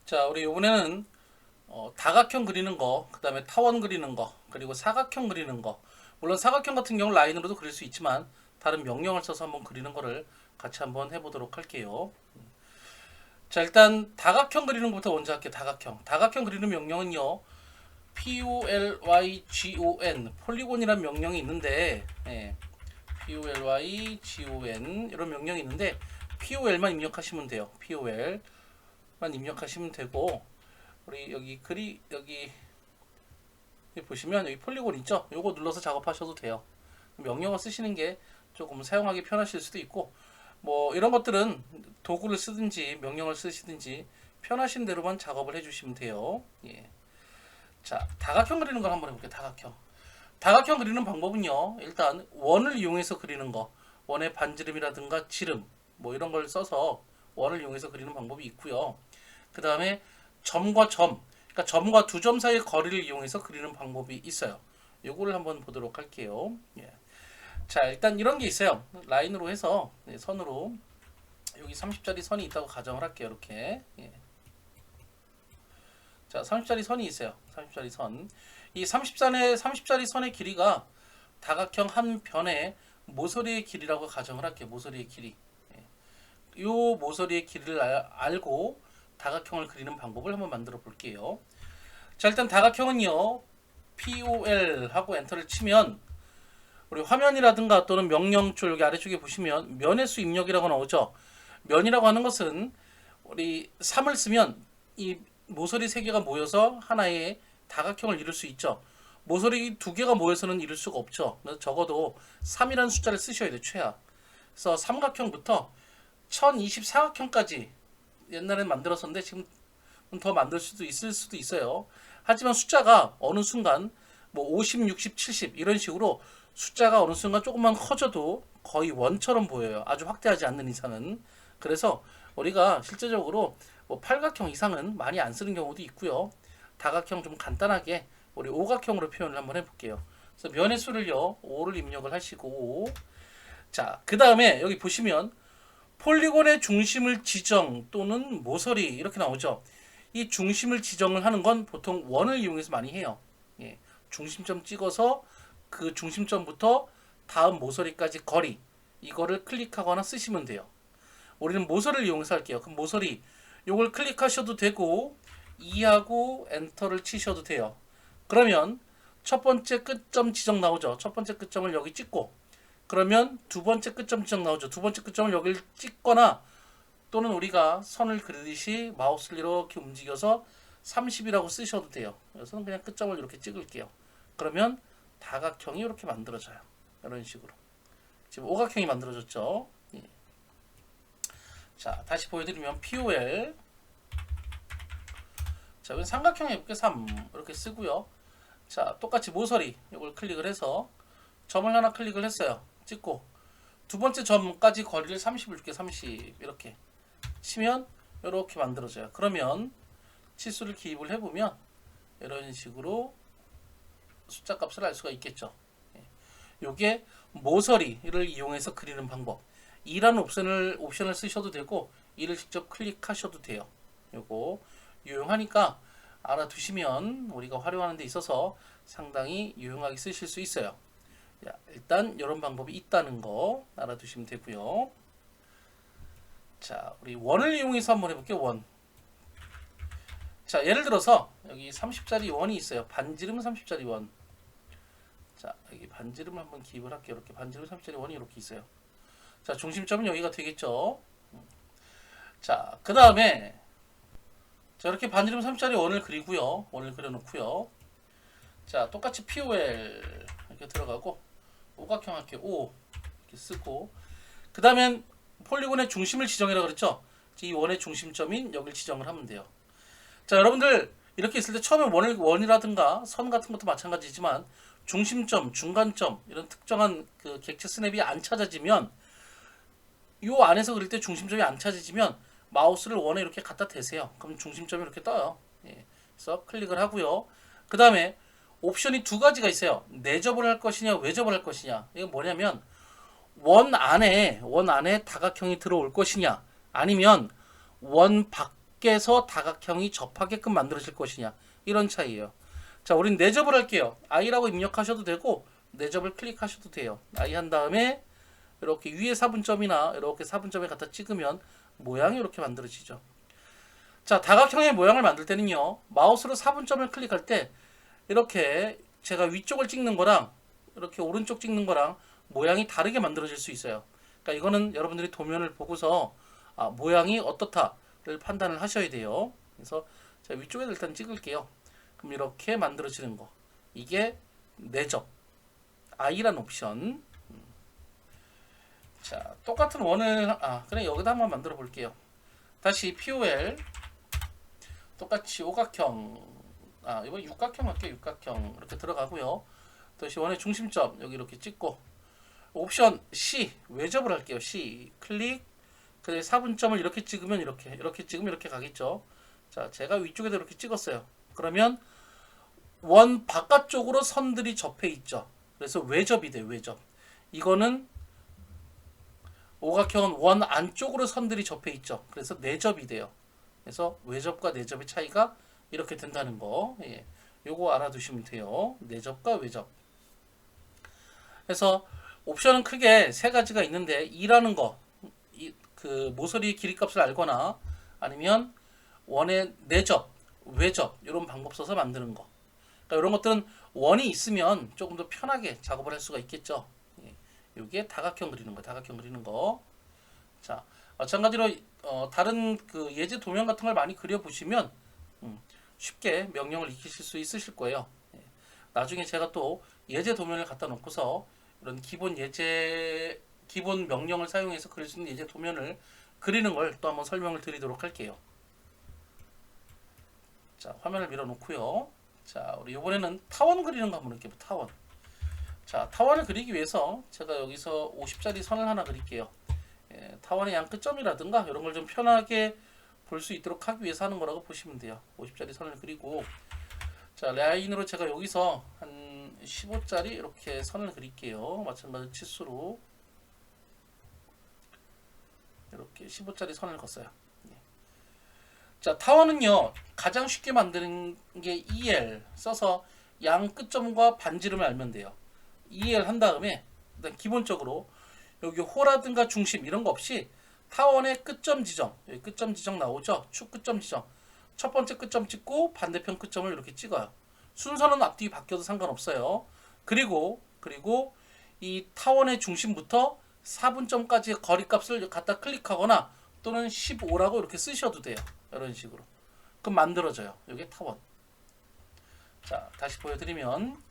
자, 우리 이번에는 다각형 그리는 거, 그 다음에 타원 그리는 거, 그리고 사각형 그리는 거. 물론 사각형 같은 경우 라인으로도 그릴 수 있지만 다른 명령을 써서 한번 그리는 거를 같이 한번 해보도록 할게요. 자, 일단 다각형 그리는 것부터 먼저 할게요. 다각형. 다각형 그리는 명령은요. polygon 폴리곤이라는 명령이 있는데 polygon 이런 명령이 있는데 pol만 입력하시면 돼요. pol만 입력하시면 되고 우리 여기 보시면 여기 폴리곤 있죠? 요거 눌러서 작업하셔도 돼요. 명령어 쓰시는 게 조금 사용하기 편하실 수도 있고 뭐 이런 것들은 도구를 쓰든지 명령을 쓰시든지 편하신 대로만 작업을 해주시면 돼요. 예. 자, 다각형 그리는 걸 한번 해볼게요. 다각형 그리는 방법은요. 일단 원을 이용해서 그리는 거, 원의 반지름이라든가 지름 뭐 이런 걸 써서 원을 이용해서 그리는 방법이 있고요. 그 다음에 점과 점, 그러니까 점과 두 점 사이의 거리를 이용해서 그리는 방법이 있어요. 요거를 한번 보도록 할게요. 예. 자, 일단 이런 게 있어요. 라인으로 해서 선으로 여기 30짜리 선이 있다고 가정을 할게요. 이렇게. 예. 자, 30짜리 선이 있어요. 30짜리 선. 이 30짜리 선의 길이가 다각형 한 변의 모서리의 길이라고 가정을 할게요. 모서리의 길이. 이 모서리의 길이를 알고 다각형을 그리는 방법을 한번 만들어 볼게요. 자, 일단 다각형은요. POL 하고 엔터를 치면 우리 화면이라든가 또는 명령줄 여기 아래쪽에 보시면 면의 수 입력이라고 나오죠. 면이라고 하는 것은 우리 3을 쓰면 이 모서리 3개가 모여서 하나의 다각형을 이룰 수 있죠. 모서리 2개가 모여서는 이룰 수가 없죠. 적어도 3이라는 숫자를 쓰셔야 돼요. 최하. 그래서 삼각형부터 1024각형까지 옛날엔 만들었었는데 지금 더 만들 수도 있을 수도 있어요. 하지만 숫자가 어느 순간 뭐 50, 60, 70 이런 식으로 숫자가 어느 순간 조금만 커져도 거의 원처럼 보여요. 아주 확대하지 않는 이상은. 그래서 우리가 실제적으로 뭐 팔각형 이상은 많이 안 쓰는 경우도 있고요. 다각형 좀 간단하게 우리 오각형으로 표현을 한번 해볼게요. 그래서 면의 수를요 5를 입력을 하시고 자, 그 다음에 여기 보시면 폴리곤의 중심을 지정 또는 모서리 이렇게 나오죠. 이 중심을 지정을 하는 건 보통 원을 이용해서 많이 해요. 예, 중심점 찍어서 그 중심점부터 다음 모서리까지 거리 이거를 클릭하거나 쓰시면 돼요. 우리는 모서리를 이용해서 할게요. 그럼 모서리 요걸 클릭하셔도 되고 2하고 엔터를 치셔도 돼요. 그러면 첫 번째 끝점 지정 나오죠. 첫 번째 끝점을 여기 찍고 그러면 두 번째 끝점 지정 나오죠. 두 번째 끝점을 여기를 찍거나 또는 우리가 선을 그리듯이 마우스를 이렇게 움직여서 30이라고 쓰셔도 돼요. 그래서 그냥 끝점을 이렇게 찍을게요. 그러면 다각형이 이렇게 만들어져요. 이런 식으로. 지금 오각형이 만들어졌죠. 예. 자, 다시 보여드리면 POL. 자, 여기 삼각형 해볼게 3 이렇게 쓰고요. 자, 똑같이 모서리 이걸 클릭을 해서 점을 하나 클릭을 했어요. 찍고 두 번째 점까지 거리를 30을 줄게 30 이렇게 치면 이렇게 만들어져요. 그러면 치수를 기입을 해보면 이런 식으로 숫자 값을 알 수가 있겠죠. 요게 모서리를 이용해서 그리는 방법. 2라는 옵션을 쓰셔도 되고 2를 직접 클릭하셔도 돼요. 요거 유용하니까 알아두시면 우리가 활용하는 데 있어서 상당히 유용하게 쓰실 수 있어요. 자, 일단 이런 방법이 있다는 거 알아두시면 되고요. 자, 우리 원을 이용해서 한번 해볼게요. 원. 자, 예를 들어서 여기 30짜리 원이 있어요. 반지름 30짜리 원. 자, 여기 반지름 한번 기입을 할게요. 이렇게 반지름 30짜리 원이 이렇게 있어요. 자, 중심점은 여기가 되겠죠. 자, 그 다음에 자, 이렇게 반지름 30짜리 원을 그리고요. 원을 그려놓고요. 자, 똑같이 POL 이렇게 들어가고 오각형 할게요. O 이렇게 쓰고 그 다음엔 폴리곤의 중심을 지정이라 그랬죠. 이 원의 중심점인 여기를 지정을 하면 돼요. 자, 여러분들 이렇게 있을 때 처음에 원이라든가 선 같은 것도 마찬가지지만 중심점, 중간점 이런 특정한 그 객체 스냅이 안 찾아지면 이 안에서 그릴 때 중심점이 안 찾아지면 마우스를 원에 이렇게 갖다 대세요. 그럼 중심점이 이렇게 떠요. 예. 그래서 클릭을 하고요. 그 다음에 옵션이 두 가지가 있어요. 내접을 할 것이냐, 외접을 할 것이냐. 이게 뭐냐면 원 안에 다각형이 들어올 것이냐, 아니면 원 밖에 밖에서 다각형이 접하게끔 만들어질 것이냐, 이런 차이예요. 자, 우린 내접을 할게요. i라고 입력하셔도 되고 내접을 클릭하셔도 돼요. i 한 다음에 이렇게 위에 사분점이나 이렇게 사분점에 갖다 찍으면 모양이 이렇게 만들어지죠. 자, 다각형의 모양을 만들 때는요, 마우스로 사분점을 클릭할 때 이렇게 제가 위쪽을 찍는 거랑 이렇게 오른쪽 찍는 거랑 모양이 다르게 만들어질 수 있어요. 그러니까 이거는 여러분들이 도면을 보고서 모양이 어떻다를 판단을 하셔야 돼요. 그래서 제가 위쪽에 일단 찍을게요. 그럼 이렇게 만들어지는 거, 이게 내접 i라는 옵션. 자, 똑같은 원을 그래 여기다 한번 만들어 볼게요. 다시 POL 똑같이 오각형, 이번 육각형 할게요. 육각형 이렇게 들어가고요. 다시 원의 중심점 여기 이렇게 찍고, 옵션 C 외접을 할게요. C 클릭. 그다음에 사분점을 이렇게 찍으면 이렇게 찍으면 이렇게 가겠죠. 자, 제가 위쪽에도 이렇게 찍었어요. 그러면 원 바깥쪽으로 선들이 접해 있죠. 그래서 외접이 돼요. 외접. 이거는 오각형은 원 안쪽으로 선들이 접해 있죠. 그래서 내접이 돼요. 그래서 외접과 내접의 차이가 이렇게 된다는 거, 요거 알아두시면 돼요. 내접과 외접. 그래서 옵션은 크게 세 가지가 있는데, 2라는 거, 그 모서리의 길이값을 알거나 아니면 원의 내접, 외접 이런 방법 써서 만드는 거. 그러니까 이런 것들은 원이 있으면 조금 더 편하게 작업을 할 수가 있겠죠. 이게 다각형 그리는 거, 다각형 그리는 거. 자, 마찬가지로 다른 그 예제 도면 같은 걸 많이 그려 보시면 쉽게 명령을 익히실 수 있으실 거예요. 나중에 제가 또 예제 도면을 갖다 놓고서 이런 기본 명령을 사용해서 그릴 수 있는 예제 도면을 그리는 걸 또 한번 설명을 드리도록 할게요. 자, 화면을 밀어 놓고요. 자, 우리 이번에는 타원 그리는 거 한번 볼게요. 타원. 자, 타원을 그리기 위해서 제가 여기서 50짜리 선을 하나 그릴게요. 타원의 양 끝점이라든가 이런 걸 좀 편하게 볼 수 있도록 하기 위해서 하는 거라고 보시면 돼요. 50짜리 선을 그리고, 자, 라인으로 제가 여기서 한 15짜리 이렇게 선을 그릴게요. 마찬가지로 치수로 이렇게 15짜리 선을 걷어요. 자, 타원은요 가장 쉽게 만드는 게 EL 써서 양 끝점과 반지름을 알면 돼요. EL 한 다음에 일단 기본적으로 여기 호라든가 중심 이런 거 없이 타원의 끝점 지정, 여기 끝점 지정 나오죠. 축 끝점 지정, 첫 번째 끝점 찍고 반대편 끝점을 이렇게 찍어요. 순서는 앞뒤 바뀌어도 상관없어요. 그리고 이 타원의 중심부터 4분점까지의 거리값을 갖다 클릭하거나 또는 15라고 이렇게 쓰셔도 돼요. 이런 식으로. 그럼 만들어져요. 이게 타원. 자, 다시 보여드리면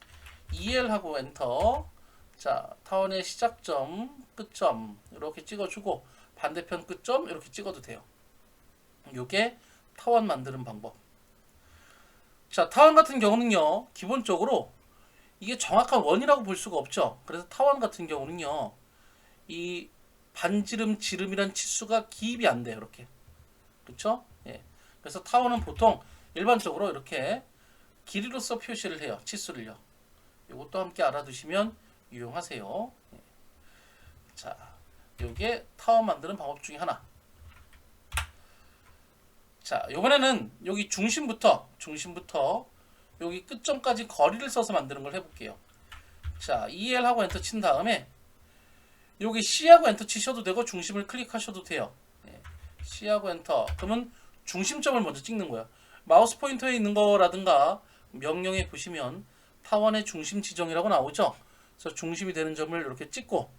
EL하고 엔터. 자, 타원의 시작점, 끝점 이렇게 찍어주고 반대편 끝점 이렇게 찍어도 돼요. 이게 타원 만드는 방법. 자, 타원 같은 경우는요 기본적으로 이게 정확한 원이라고 볼 수가 없죠. 그래서 타원 같은 경우는요 이 반지름, 지름이란 치수가 기입이 안 돼요. 이렇게. 그렇죠? 그래서 타원은 보통 일반적으로 이렇게 길이로서 표시를 해요. 치수를요. 이것도 함께 알아두시면 유용하세요. 자, 이게 타원 만드는 방법 중에 하나. 자, 이번에는 여기 중심부터 여기 끝점까지 거리를 써서 만드는 걸 해볼게요. 자, EL하고 엔터 친 다음에 여기 C하고 엔터 치셔도 되고 중심을 클릭하셔도 돼요. C하고 엔터. 그러면 중심점을 먼저 찍는 거야. 마우스 포인터에 있는 거라든가 명령에 보시면 타원의 중심 지정이라고 나오죠. 그래서 중심이 되는 점을 이렇게 찍고,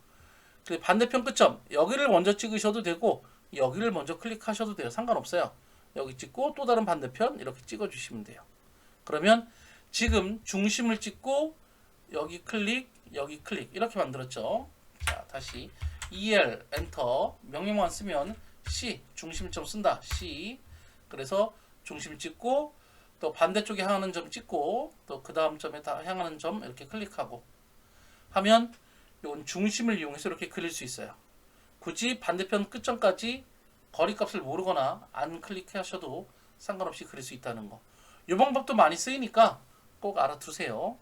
반대편 끝점 여기를 먼저 찍으셔도 되고 여기를 먼저 클릭하셔도 돼요. 상관없어요. 여기 찍고 또 다른 반대편 이렇게 찍어 주시면 돼요. 그러면 지금 중심을 찍고 여기 클릭 이렇게 만들었죠. 자, 다시 EL 엔터. 명령만 쓰면 C 중심점 쓴다. C. 그래서 중심 찍고 또 반대쪽에 향하는 점 찍고 또 그 다음 점에 다 향하는 점 이렇게 클릭하고 하면 이건 중심을 이용해서 이렇게 그릴 수 있어요. 굳이 반대편 끝점까지 거리값을 모르거나 안 클릭하셔도 상관없이 그릴 수 있다는 거. 이 방법도 많이 쓰이니까 꼭 알아두세요.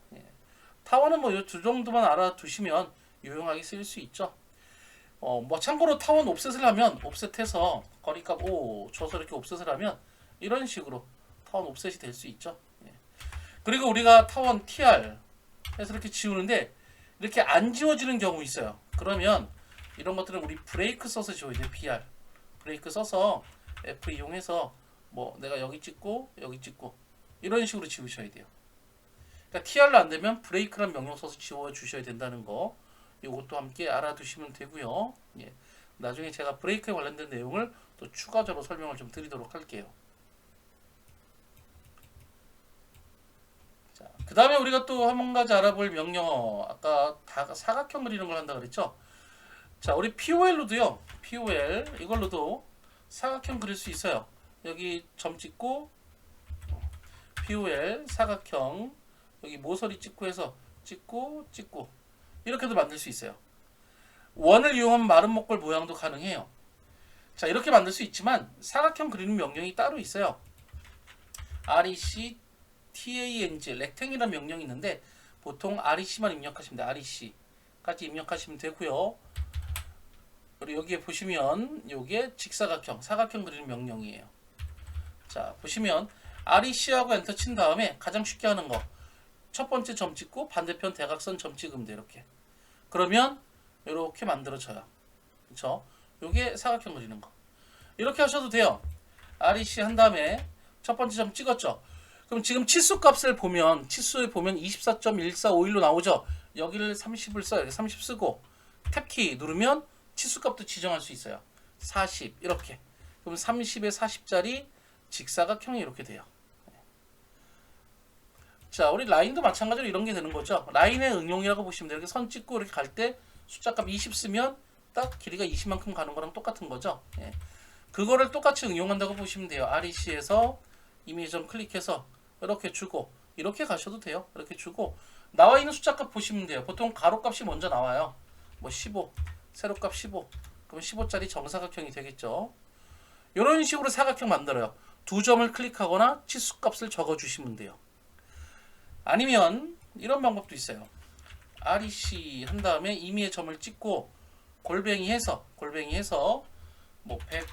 타원은 뭐 이 두 정도만 알아두시면 유용하게 쓰일 수 있죠. 뭐 참고로 타원 옵셋을 하면 옵셋해서 거리값 5 줘서 이렇게 옵셋을 하면 이런 식으로 타원 옵셋이 될 수 있죠. 예. 그리고 우리가 타원 TR 해서 이렇게 지우는데 이렇게 안 지워지는 경우 있어요. 그러면 이런 것들은 우리 브레이크 써서 지워야 돼요. BR 브레이크 써서 F 이용해서 뭐 내가 여기 찍고 여기 찍고 이런 식으로 지우셔야 돼요. 그러니까 TR로 안 되면 브레이크란 명령 써서 지워 주셔야 된다는 거, 이것도 함께 알아두시면 되고요. 예. 나중에 제가 브레이크에 관련된 내용을 또 추가적으로 설명을 좀 드리도록 할게요. 자, 그 다음에 우리가 또 한 가지 알아볼 명령어, 아까 사각형 그리는 걸 한다 그랬죠. 자, 우리 POL로도요, POL 이걸로도 사각형 그릴 수 있어요. 여기 점 찍고 POL 사각형, 여기 모서리 찍고 해서 찍고 이렇게도 만들 수 있어요. 원을 이용한 마른 목골 모양도 가능해요. 자, 이렇게 만들 수 있지만 사각형 그리는 명령이 따로 있어요. REC TANG 렉탱이라는 명령이 있는데 보통 REC만 입력하시면 돼요. REC까지 입력하시면 되고요. 그리고 여기에 보시면 이게 직사각형, 사각형 그리는 명령이에요. 자, 보시면 REC하고 엔터 친 다음에 가장 쉽게 하는 거, 첫 번째 점 찍고 반대편 대각선 점 찍으면 돼요. 이렇게. 그러면 이렇게 만들어져요. 그렇죠? 요게 사각형 그리는 거. 이렇게 하셔도 돼요. REC 한 다음에 첫 번째 점 찍었죠. 그럼 지금 치수 값을 보면, 치수에 보면 24.1451로 나오죠. 여기를 30을 써요. 여기 30 쓰고 탭키 누르면 치수 값도 지정할 수 있어요. 40 이렇게. 그럼 30에 40짜리 직사각형이 이렇게 돼요. 자, 우리 라인도 마찬가지로 이런 게 되는 거죠. 라인의 응용이라고 보시면 돼요. 이렇게 선 찍고 이렇게 갈 때 숫자값 20 쓰면 딱 길이가 20만큼 가는 거랑 똑같은 거죠. 예. 그거를 똑같이 응용한다고 보시면 돼요. REC에서 이미지 점 클릭해서 이렇게 주고 이렇게 가셔도 돼요. 이렇게 주고 나와 있는 숫자값 보시면 돼요. 보통 가로값이 먼저 나와요. 뭐 15, 세로값 15, 그럼 15짜리 정사각형이 되겠죠. 이런 식으로 사각형 만들어요. 두 점을 클릭하거나 치수값을 적어주시면 돼요. 아니면 이런 방법도 있어요. REC 한 다음에 임의의 점을 찍고 골뱅이 해서 뭐 100,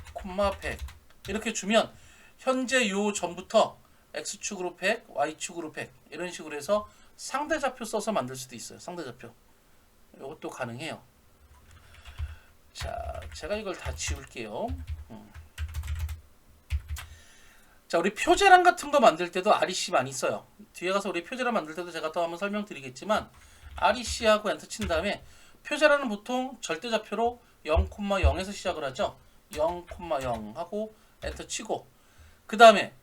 100 이렇게 주면 현재 요 점부터 X축으로 100, Y축으로 100 이런 식으로 해서 상대좌표 써서 만들 수도 있어요. 상대좌표. 이것도 가능해요. 자, 제가 이걸 다 지울게요. 자, 우리 표제란 같은 거 만들 때도 REC 많이 써요. 뒤에 가서 우리 표제란 만들 때도 제가 또 한번 설명드리겠지만 REC하고 엔터 친 다음에 표제란은 보통 절대좌표로 0,0에서 시작을 하죠. 0,0 하고 엔터 치고 그 다음에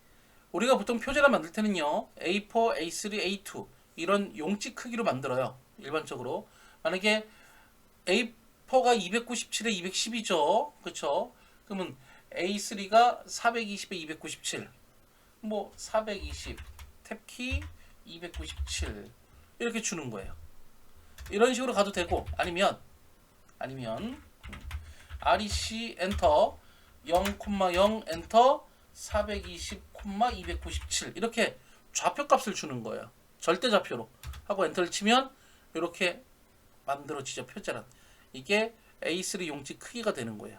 우리가 보통 표제란 만들 때는요. A4, A3, A2 이런 용지 크기로 만들어요. 일반적으로. 만약에 A4가 297에 210이죠. 그렇죠? 그러면 A3가 420에 297 뭐 420 탭키 297 이렇게 주는 거예요. 이런 식으로 가도 되고 아니면 REC 엔터 0,0 엔터 420, 297 이렇게 좌표값을 주는 거예요. 절대좌표로 하고 엔터를 치면 이렇게 만들어지죠. 표제란. 이게 A3 용지 크기가 되는 거예요.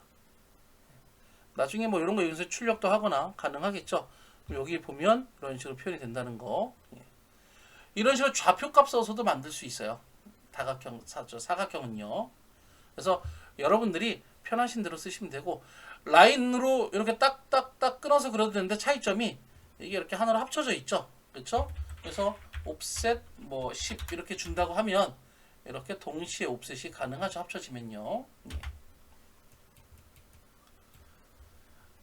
나중에 뭐 이런 거 여기서 출력도 하거나 가능하겠죠. 여기 보면 이런 식으로 표현이 된다는 거. 이런 식으로 좌표값 써서도 만들 수 있어요. 다각형, 사각형은요. 그래서 여러분들이 편하신 대로 쓰시면 되고 라인으로 이렇게 딱딱딱 끊어서 그려도 되는데 차이점이 이게 이렇게 하나로 합쳐져 있죠. 그렇죠? 그래서 옵셋 뭐 10 이렇게 준다고 하면 이렇게 동시에 옵셋이 가능하죠. 합쳐지면요.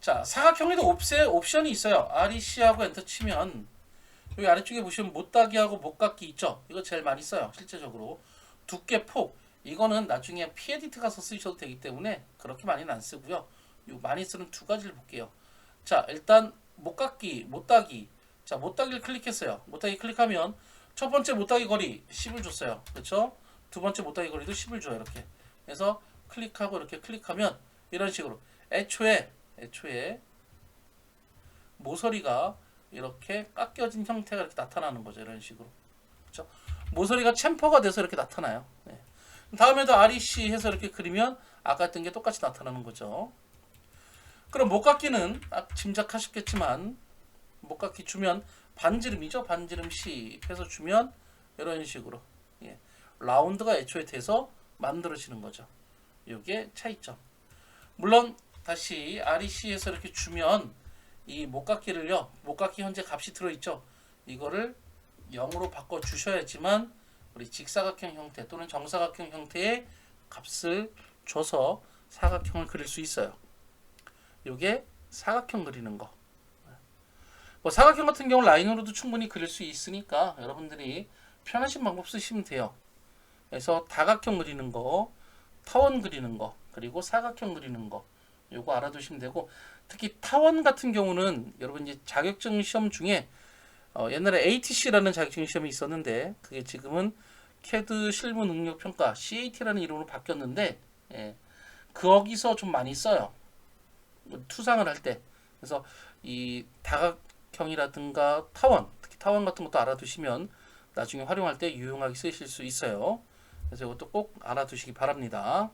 자, 사각형에도 옵션이 있어요. REC하고 엔터 치면 여기 아래쪽에 보시면 못따기하고 못깎기 있죠. 이거 제일 많이 써요. 실제적으로. 두께, 폭 이거는 나중에 P-에디트 가서 쓰셔도 되기 때문에 그렇게 많이는 안 쓰고요. 요 많이 쓰는 두 가지를 볼게요. 자, 일단 못깎기, 못따기. 자, 못따기를 클릭했어요. 못따기 클릭하면 첫 번째 못따기 거리 10을 줬어요. 그렇죠? 두 번째 못따기 거리도 10을 줘요. 이렇게. 그래서 클릭하고 이렇게 클릭하면 이런 식으로 애초에 모서리가 이렇게 깎여진 형태가 이렇게 나타나는 거죠. 이런 식으로. 그렇죠? 모서리가 챔퍼가 돼서 이렇게 나타나요. 네. 다음에도 REC 해서 이렇게 그리면 아까 했던 게 똑같이 나타나는 거죠. 그럼 못깎기는 짐작하셨겠지만 목깎이 주면 반지름이죠. 반지름 C 해서 주면 이런 식으로 예, 라운드가 애초에 돼서 만들어지는 거죠. 이게 차이점. 물론 다시 REC에서 이렇게 주면 이 목깎이를요, 목깎이 현재 값이 들어있죠. 이거를 0으로 바꿔 주셔야지만 우리 직사각형 형태 또는 정사각형 형태의 값을 줘서 사각형을 그릴 수 있어요. 이게 사각형 그리는 거. 뭐 사각형 같은 경우 라인으로도 충분히 그릴 수 있으니까 여러분들이 편하신 방법 쓰시면 돼요. 그래서 다각형 그리는 거, 타원 그리는 거, 그리고 사각형 그리는 거, 요거 알아두시면 되고, 특히 타원 같은 경우는 여러분 이제 자격증 시험 중에 옛날에 ATC라는 자격증 시험이 있었는데 그게 지금은 CAD 실무 능력 평가 CAT라는 이름으로 바뀌었는데 예, 거기서 좀 많이 써요. 투상을 할 때. 그래서 이 다각형이라든가 타원, 특히 타원 같은 것도 알아두시면 나중에 활용할 때 유용하게 쓰실 수 있어요. 그래서 이것도 꼭 알아두시기 바랍니다.